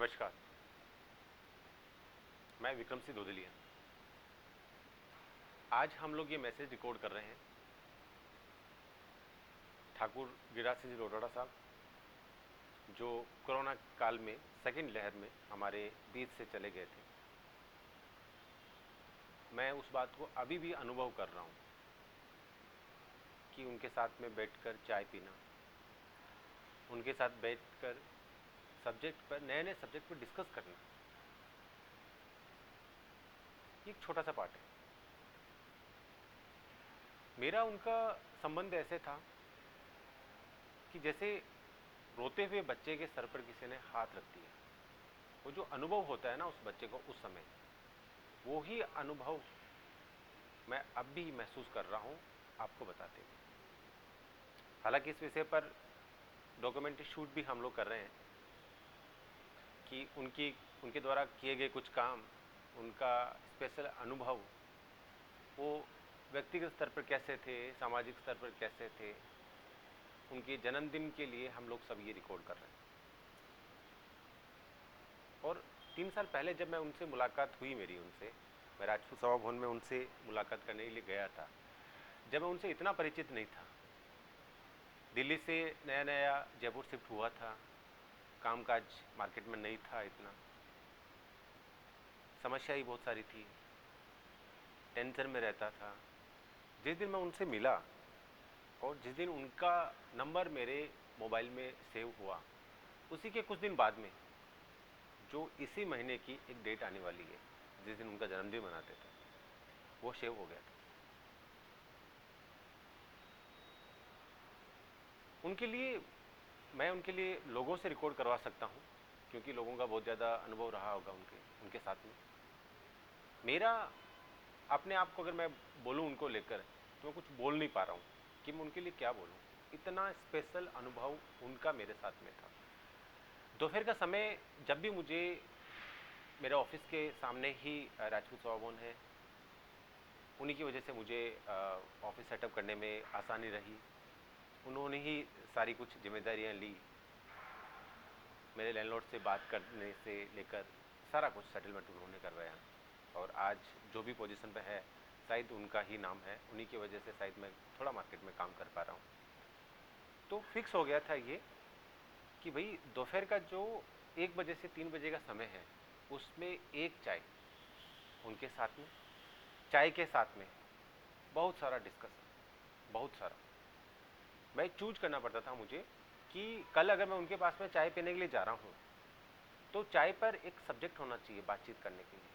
नमस्कार। मैं विक्रम सिंह दोदलिया। आज हम लोग ये मैसेज रिकॉर्ड कर रहे हैं ठाकुर गिरिराज सिंह रोटाड़ा साहब, जो कोरोना काल में सेकेंड लहर में हमारे बीच से चले गए थे। मैं उस बात को अभी भी अनुभव कर रहा हूँ कि उनके साथ में बैठकर चाय पीना, उनके साथ बैठकर सब्जेक्ट पर नए सब्जेक्ट पर डिस्कस करना, ये एक छोटा सा पार्ट है। मेरा उनका संबंध ऐसे था कि जैसे रोते हुए बच्चे के सर पर किसी ने हाथ रख दिया। वो जो अनुभव होता है ना उस बच्चे को उस समय, वो ही अनुभव मैं अब भी महसूस कर रहा हूँ आपको बताते हुए। हालांकि इस विषय पर डॉक्यूमेंट्री शूट भी हम लोग कर रहे हैं कि उनके द्वारा किए गए कुछ काम, उनका स्पेशल अनुभव, वो व्यक्तिगत स्तर पर कैसे थे, सामाजिक स्तर पर कैसे थे, उनके जन्मदिन के लिए हम लोग सब ये रिकॉर्ड कर रहे हैं। और 3 साल पहले जब मैं उनसे मुलाकात हुई मैं राजपूत सभा भवन में उनसे मुलाकात करने के लिए गया था। जब मैं उनसे इतना परिचित नहीं था, दिल्ली से नया नया जयपुर शिफ्ट हुआ था, कामकाज मार्केट में नहीं था, इतना समस्या ही बहुत सारी थी, टेंशन में रहता था। जिस दिन मैं उनसे मिला और जिस दिन उनका नंबर मेरे मोबाइल में सेव हुआ, उसी के कुछ दिन बाद में, जो इसी महीने की एक डेट आने वाली है जिस दिन उनका जन्मदिन मनाते थे, वो सेव हो गया था। मैं उनके लिए लोगों से रिकॉर्ड करवा सकता हूँ, क्योंकि लोगों का बहुत ज़्यादा अनुभव रहा होगा उनके साथ में। मेरा अपने आप को अगर मैं बोलूँ उनको लेकर, तो मैं कुछ बोल नहीं पा रहा हूँ कि मैं उनके लिए क्या बोलूँ। इतना स्पेशल अनुभव उनका मेरे साथ में था। दोपहर का समय, जब भी मुझे, मेरे ऑफिस के सामने ही राजपूत सभा भवन है, उन्हीं की वजह से मुझे ऑफिस सेटअप करने में आसानी रही। उन्होंने ही सारी कुछ जिम्मेदारियां ली, मेरे लैंडलॉर्ड से बात करने से लेकर सारा कुछ सेटलमेंट उन्होंने करवाया। और आज जो भी पोजीशन पे है, शायद उनका ही नाम है, उन्हीं की वजह से शायद मैं थोड़ा मार्केट में काम कर पा रहा हूँ। तो फिक्स हो गया था ये कि भाई दोपहर का जो 1 बजे से 3 बजे का समय है, उसमें एक चाय उनके साथ में, चाय के साथ में बहुत सारा डिस्कशन, बहुत सारा। मैं चूज करना पड़ता था मुझे कि कल अगर मैं उनके पास में चाय पीने के लिए जा रहा हूँ, तो चाय पर एक सब्जेक्ट होना चाहिए बातचीत करने के लिए।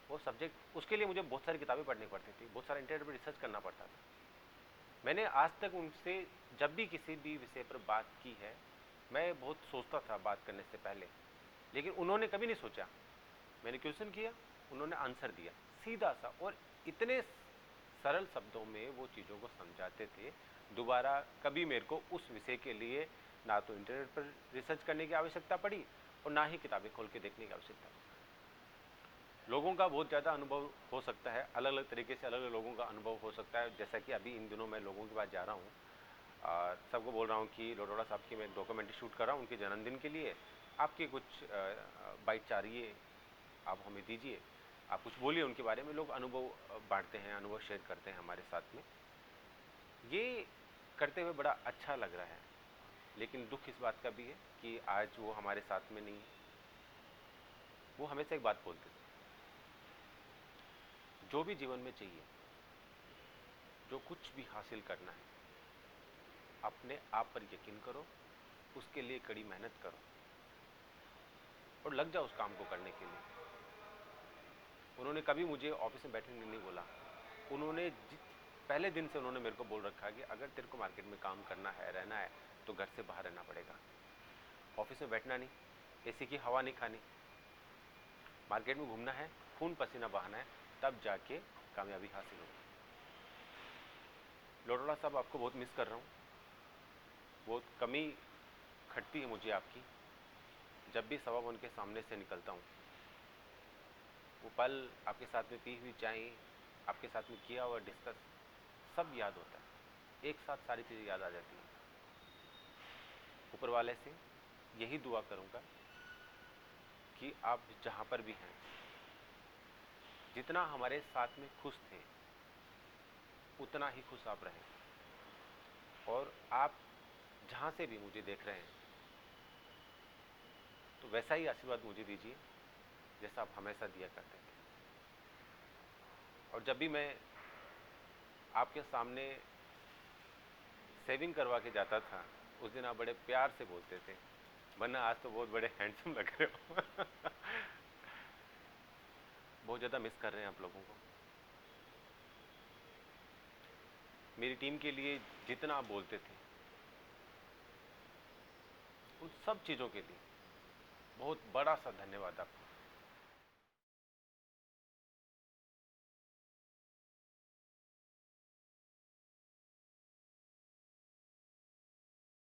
वो सब्जेक्ट, उसके लिए मुझे बहुत सारी किताबें पढ़नी पड़ती थी, बहुत सारा इंटरनेट पर रिसर्च करना पड़ता था। मैंने आज तक उनसे जब भी किसी भी विषय पर बात की है, मैं बहुत सोचता था बात करने से पहले, लेकिन उन्होंने कभी नहीं सोचा। मैंने क्वेश्चन किया, उन्होंने आंसर दिया सीधा सा, और इतने सरल शब्दों में वो चीज़ों को समझाते थे। दोबारा कभी मेरे को उस विषय के लिए ना तो इंटरनेट पर रिसर्च करने की आवश्यकता पड़ी और ना ही किताबें खोल के देखने की आवश्यकता पड़ी। लोगों का बहुत ज़्यादा अनुभव हो सकता है, अलग अलग तरीके से अलग अलग लोगों का अनुभव हो सकता है। जैसा कि अभी इन दिनों मैं लोगों के पास जा रहा हूँ, सबको बोल रहा हूँ कि रोटाड़ा साहब की मैं डॉक्यूमेंट्री शूट कर रहा हूँ उनके जन्मदिन के लिए, आपकी कुछ बाइट चाहिए, आप हमें दीजिए, आप कुछ बोलिए उनके बारे में। लोग अनुभव बांटते हैं, अनुभव शेयर करते हैं हमारे साथ में। ये करते हुए बड़ा अच्छा लग रहा है, लेकिन दुख इस बात का भी है कि आज वो हमारे साथ में नहीं है। वो हमेशा एक बात बोलते थे, जो भी जीवन में चाहिए, जो कुछ भी हासिल करना है, अपने आप पर यकीन करो, उसके लिए कड़ी मेहनत करो और लग जाओ उस काम को करने के लिए। उन्होंने कभी मुझे ऑफिस में बैठने नहीं बोला। उन्होंने पहले दिन से उन्होंने मेरे को बोल रखा है कि अगर तेरे को मार्केट में काम करना है, रहना है, तो घर से बाहर रहना पड़ेगा, ऑफिस में बैठना नहीं, एसी की हवा नहीं खानी, मार्केट में घूमना है, खून पसीना बहाना है, तब जाके कामयाबी हासिल होगी। लोटाड़ा साहब, आपको बहुत मिस कर रहा हूँ, बहुत कमी खटती है मुझे आपकी। जब भी सभा भवन के सामने से निकलता हूँ, वो पल, आपके साथ में पी हुई चाय, आपके साथ में किया हुआ डिस्कस, सब याद होता है। एक साथ सारी चीज़ें याद आ जाती हैं। ऊपर वाले से यही दुआ करूँगा कि आप जहाँ पर भी हैं, जितना हमारे साथ में खुश थे उतना ही खुश आप रहें, और आप जहाँ से भी मुझे देख रहे हैं तो वैसा ही आशीर्वाद मुझे दीजिए जैसा आप हमेशा दिया करते थे। और जब भी मैं आपके सामने सेविंग करवा के जाता था उस दिन आप बड़े प्यार से बोलते थे, वरना आज तो बहुत बड़े हैंडसम लग रहे हो। बहुत ज़्यादा मिस कर रहे हैं आप लोगों को। मेरी टीम के लिए जितना आप बोलते थे उन सब चीज़ों के लिए बहुत बड़ा सा धन्यवाद आपको।